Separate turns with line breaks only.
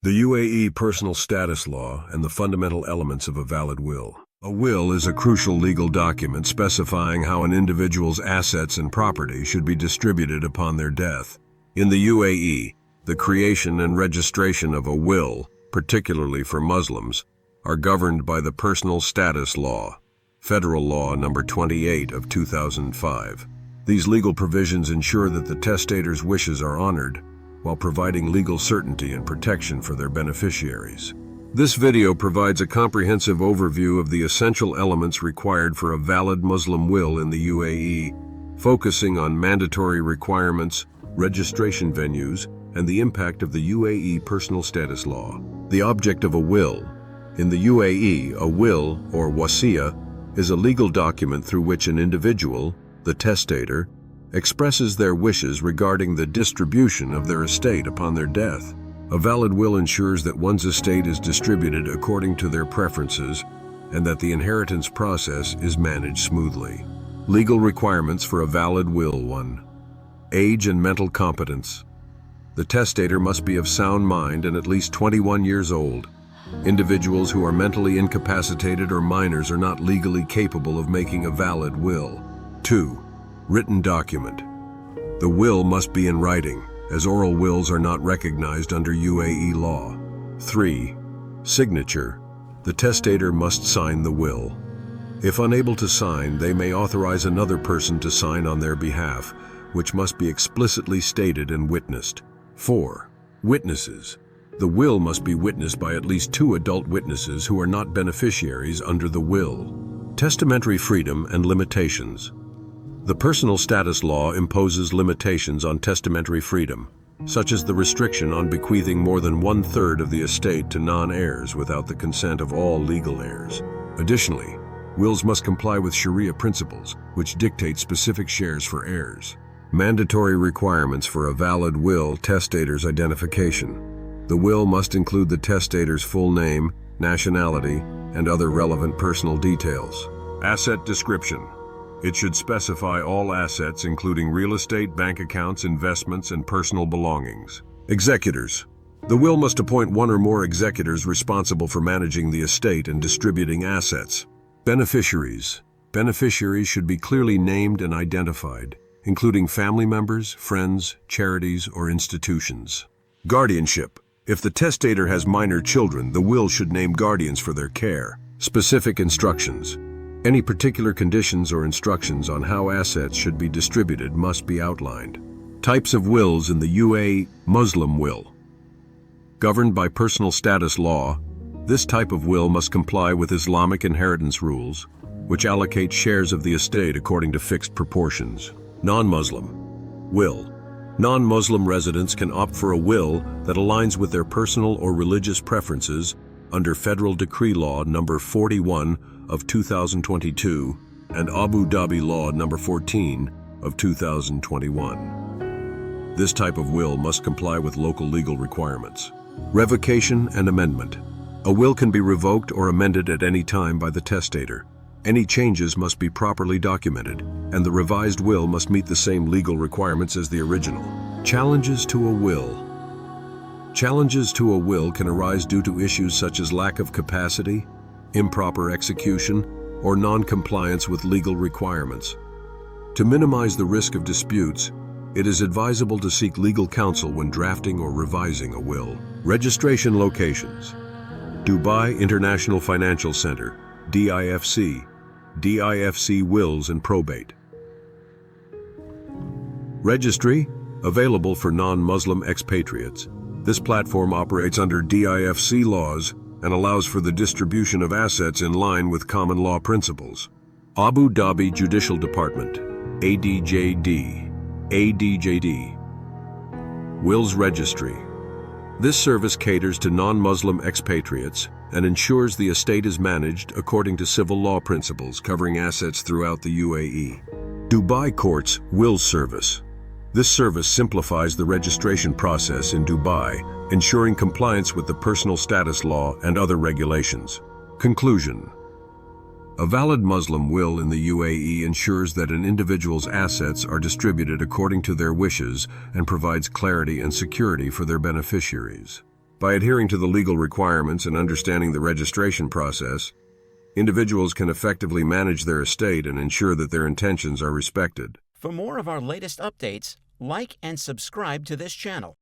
The UAE Personal Status Law and the fundamental elements of a valid will. A will is a crucial legal document specifying how an individual's assets and property should be distributed upon their death. In the UAE, the creation and registration of a will, particularly for Muslims, are governed by the Personal Status Law, Federal Law Number 28 of 2005. These legal provisions ensure that the testator's wishes are honored, while providing legal certainty and protection for their beneficiaries. This video provides a comprehensive overview of the essential elements required for a valid Muslim will in the UAE, focusing on mandatory requirements, registration venues, and the impact of the UAE Personal Status Law. The object of a will. In the UAE, a will, or wasiya, is a legal document through which an individual, the testator, expresses their wishes regarding the distribution of their estate upon their death. A valid will ensures that one's estate is distributed according to their preferences and that the inheritance process is managed smoothly. Legal requirements for a valid will. 1. Age and mental competence. The testator must be of sound mind and at least 21 years old. Individuals who are mentally incapacitated or minors are not legally capable of making a valid will. 2. Written document. The will must be in writing, as oral wills are not recognized under UAE law. 3. Signature. The testator must sign the will. If unable to sign, they may authorize another person to sign on their behalf, which must be explicitly stated and witnessed. 4. Witnesses. The will must be witnessed by at least 2 adult witnesses who are not beneficiaries under the will. Testamentary freedom and limitations. The Personal Status Law imposes limitations on testamentary freedom, such as the restriction on bequeathing more than 1/3 of the estate to non-heirs without the consent of all legal heirs. Additionally, wills must comply with Sharia principles, which dictate specific shares for heirs. Mandatory requirements for a valid will. Testator's identification. The will must include the testator's full name, nationality, and other relevant personal details. Asset description. It should specify all assets including real estate, bank accounts, investments, and personal belongings. Executors. The will must appoint 1 or more executors responsible for managing the estate and distributing assets. Beneficiaries. Beneficiaries should be clearly named and identified, including family members, friends, charities, or institutions. Guardianship. If the testator has minor children, the will should name guardians for their care. Specific instructions. Any particular conditions or instructions on how assets should be distributed must be outlined. Types of wills in the UAE. Muslim will. Governed by Personal Status Law, this type of will must comply with Islamic inheritance rules, which allocate shares of the estate according to fixed proportions. Non-Muslim will. Non-Muslim residents can opt for a will that aligns with their personal or religious preferences under Federal Decree Law Number 41 of 2022 and Abu Dhabi Law Number 14 of 2021. This type of will must comply with local legal requirements. Revocation and amendment. A will can be revoked or amended at any time by the testator. Any changes must be properly documented, and the revised will must meet the same legal requirements as the original. Challenges to a will. Challenges to a will can arise due to issues such as lack of capacity, improper execution, or non-compliance with legal requirements. To minimize the risk of disputes, it is advisable to seek legal counsel when drafting or revising a will. Registration locations. Dubai International Financial Center, DIFC, DIFC Wills and Probate. Registry, available for non-Muslim expatriates. This platform operates under DIFC laws and allows for the distribution of assets in line with common law principles. Abu Dhabi Judicial Department, ADJD, ADJD. Wills Registry. This service caters to non-Muslim expatriates and ensures the estate is managed according to civil law principles covering assets throughout the UAE. Dubai Courts Wills Service. This service simplifies the registration process in Dubai, ensuring compliance with the Personal Status Law and other regulations. Conclusion. A valid Muslim will in the UAE ensures that an individual's assets are distributed according to their wishes and provides clarity and security for their beneficiaries. By adhering to the legal requirements and understanding the registration process, individuals can effectively manage their estate and ensure that their intentions are respected.
For more of our latest updates, like and subscribe to this channel.